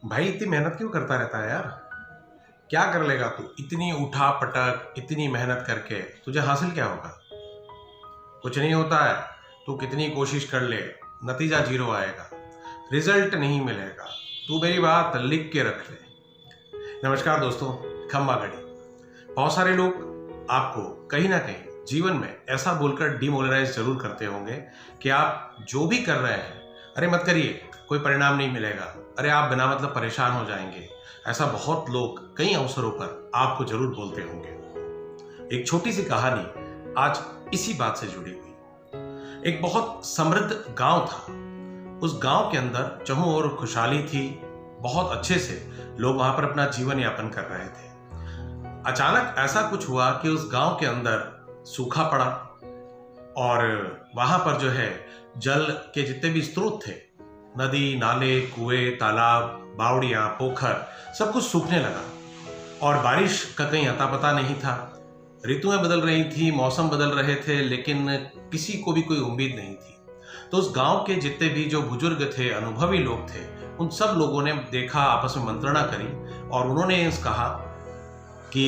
भाई इतनी मेहनत क्यों करता रहता है यार? क्या कर लेगा तू? इतनी उठा पटक, इतनी मेहनत करके तुझे हासिल क्या होगा? कुछ नहीं होता है। तू कितनी कोशिश कर ले, नतीजा जीरो आएगा, रिजल्ट नहीं मिलेगा। तू मेरी बात लिख के रख ले। नमस्कार दोस्तों, खम्मा घड़ी। बहुत सारे लोग आपको कहीं ना कहीं जीवन में ऐसा बोलकर डिमोरलाइज जरूर करते होंगे कि आप जो भी कर रहे हैं, अरे मत करिए, कोई परिणाम नहीं मिलेगा, अरे आप बिना मतलब परेशान हो जाएंगे। ऐसा बहुत लोग कई अवसरों पर आपको जरूर बोलते होंगे। एक छोटी सी कहानी आज इसी बात से जुड़ी हुई। एक बहुत समृद्ध गांव था। उस गांव के अंदर चहुं ओर खुशहाली थी। बहुत अच्छे से लोग वहां पर अपना जीवन यापन कर रहे थे। अचानक ऐसा कुछ हुआ कि उस गांव के अंदर सूखा पड़ा और वहां पर जो है जल के जितने भी स्रोत थे, नदी, नाले, कुएं, तालाब, बावड़ियां, पोखर, सब कुछ सूखने लगा और बारिश का कहीं अता पता नहीं था। ऋतुएं बदल रही थी, मौसम बदल रहे थे, लेकिन किसी को भी कोई उम्मीद नहीं थी। तो उस गांव के जितने भी जो बुजुर्ग थे, अनुभवी लोग थे, उन सब लोगों ने देखा, आपस में मंत्रणा करी और उन्होंने कहा कि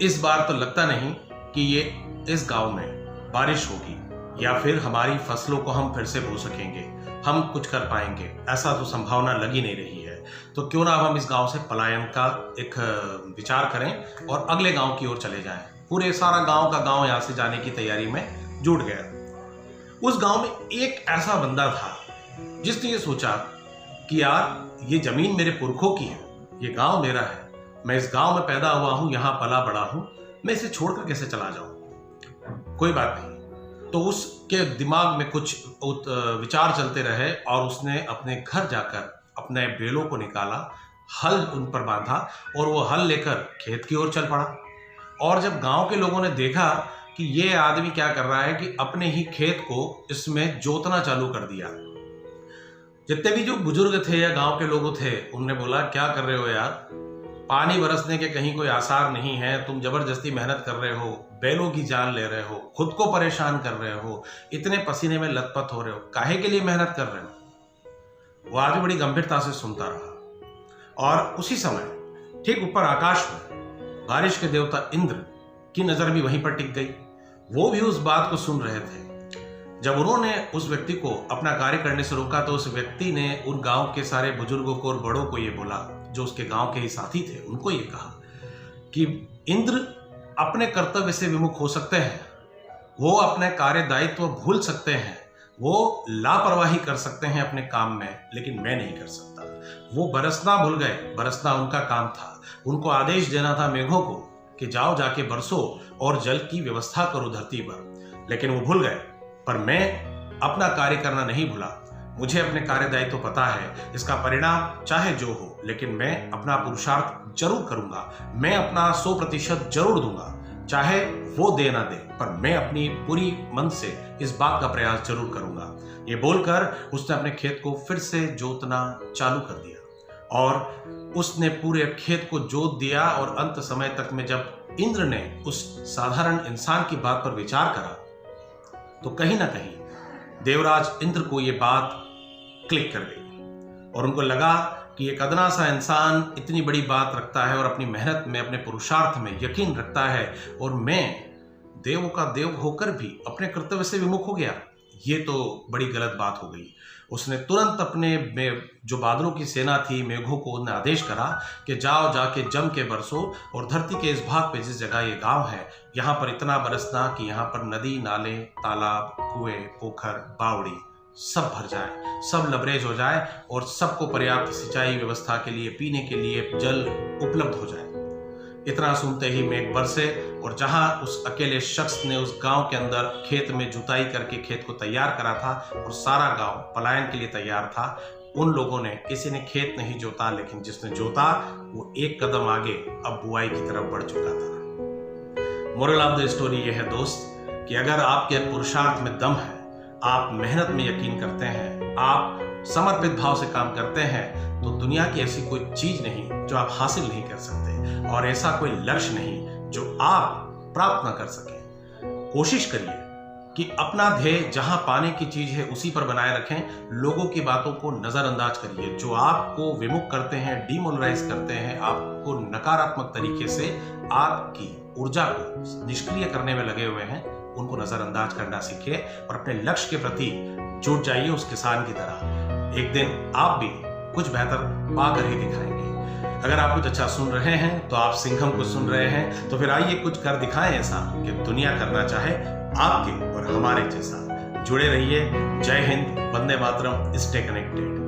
इस बार तो लगता नहीं कि ये इस गांव में बारिश होगी या फिर हमारी फसलों को हम फिर से बो सकेंगे, हम कुछ कर पाएंगे, ऐसा तो संभावना लगी नहीं रही है। तो क्यों ना अब हम इस गांव से पलायन का एक विचार करें और अगले गांव की ओर चले जाएं। पूरे सारा गांव का गांव यहां से जाने की तैयारी में जुट गया। उस गांव में एक ऐसा बंदा था जिसने ये सोचा कि यार ये जमीन मेरे पुरखों की है, ये गांव मेरा है, मैं इस गांव में पैदा हुआ हूं, यहां पला बड़ा हूं, मैं इसे छोड़कर कैसे चला जाऊं? कोई बात नहीं। तो उसके दिमाग में कुछ विचार चलते रहे और उसने अपने घर जाकर अपने बैलों को निकाला, हल उन पर बांधा और वो हल लेकर खेत की ओर चल पड़ा। और जब गांव के लोगों ने देखा कि ये आदमी क्या कर रहा है कि अपने ही खेत को इसमें जोतना चालू कर दिया, जितने भी जो बुजुर्ग थे या गांव के लोग थे, उनने बोला क्या कर रहे हो यार, पानी बरसने के कहीं कोई आसार नहीं है, तुम जबरदस्ती मेहनत कर रहे हो, बैलों की जान ले रहे हो, खुद को परेशान कर रहे हो, इतने पसीने में लथपथ हो रहे हो, काहे के लिए मेहनत कर रहे हो? वो आदमी बड़ी गंभीरता से सुनता रहा और उसी समय ठीक ऊपर आकाश में बारिश के देवता इंद्र की नजर भी वहीं पर टिक गई। वो भी उस बात को सुन रहे थे। जब उन्होंने उस व्यक्ति को अपना कार्य करने से रोका तो उस व्यक्ति ने उन गांव के सारे बुजुर्गों को और बड़ों को ये बोला, जो उसके गांव के ही साथी थे, उनको ये कहा कि इंद्र अपने कर्तव्य से विमुख हो सकते हैं, वो अपने कार्य दायित्व भूल सकते हैं, वो लापरवाही कर सकते हैं अपने काम में, लेकिन मैं नहीं कर सकता। वो बरसना भूल गए, बरसना उनका काम था। उनको आदेश देना था मेघों को कि जाओ जाके बरसो और जल की व्यवस्था करो धरती पर, लेकिन वो भूल गए। पर मैं अपना कार्य करना नहीं भूला, मुझे अपने कार्य दायित्व पता है, इसका परिणाम चाहे जो हो, लेकिन मैं अपना पुरुषार्थ जरूर करूंगा, मैं अपना 100% जरूर दूंगा, चाहे वो दे ना दे, पर मैं अपनी पूरी मन से इस बात का प्रयास जरूर करूंगा। ये बोलकर उसने अपने खेत को फिर से जोतना चालू कर दिया और उसने पूरे खेत को जोत दिया और अंत समय तक में जब इंद्र ने उस साधारण इंसान की बात पर विचार करा तो कहीं ना कहीं देवराज इंद्र को ये बात क्लिक कर गई और उनको लगा कि एक अदना सा इंसान इतनी बड़ी बात रखता है और अपनी मेहनत में, अपने पुरुषार्थ में यकीन रखता है, और मैं देवों का देव होकर भी अपने कर्तव्य से विमुख हो गया, ये तो बड़ी गलत बात हो गई। उसने तुरंत अपने जो बादलों की सेना थी, मेघों को उन्हें आदेश करा कि जाओ जाके जम के बरसो और धरती के इस भाग पे जिस जगह ये गांव है, यहाँ पर इतना बरसना कि यहाँ पर नदी, नाले, तालाब, कुएं, पोखर, बावड़ी सब भर जाए, सब लबरेज हो जाए और सबको पर्याप्त सिंचाई व्यवस्था के लिए, पीने के लिए जल उपलब्ध हो जाए। इतना सुनते ही मेघ बरसे और जहां उस अकेले शख्स ने उस गांव के अंदर खेत में जुताई करके खेत को तैयार करा था और सारा गांव पलायन के लिए तैयार था, उन लोगों ने, किसी ने खेत नहीं जोता, लेकिन जिसने जोता वो एक कदम आगे अब बुआई की तरफ बढ़ चुका था। मोरल ऑफ द स्टोरी ये है दोस्त कि अगर आपके पुरुषार्थ में दम है, आप मेहनत में यकीन करते हैं, आप समर्पित भाव से काम करते हैं, तो दुनिया की ऐसी कोई चीज नहीं जो आप हासिल नहीं कर सकते और ऐसा कोई लक्ष्य नहीं जो आप प्राप्त ना कर सके। कोशिश करिए, कि अपना ध्येय जहां पाने की चीज है उसी पर बनाए रखें। लोगों की बातों को नजरअंदाज करिए, जो आपको विमुख करते हैं, डिमोरलाइज करते हैं, आपको नकारात्मक तरीके से आपकी ऊर्जा को निष्क्रिय करने में लगे हुए हैं, उनको नजरअंदाज करना सीखिए और अपने लक्ष्य के प्रति जुट जाइए उस किसान की तरह। एक दिन आप भी कुछ बेहतर पाकर ही दिखाएंगे। अगर आप कुछ अच्छा सुन रहे हैं तो आप सिंघम को सुन रहे हैं, तो फिर आइए कुछ कर दिखाएं ऐसा कि दुनिया करना चाहे आपके और हमारे जैसा। जुड़े रहिए। जय हिंद, वंदे मातरम, स्टे कनेक्टेड।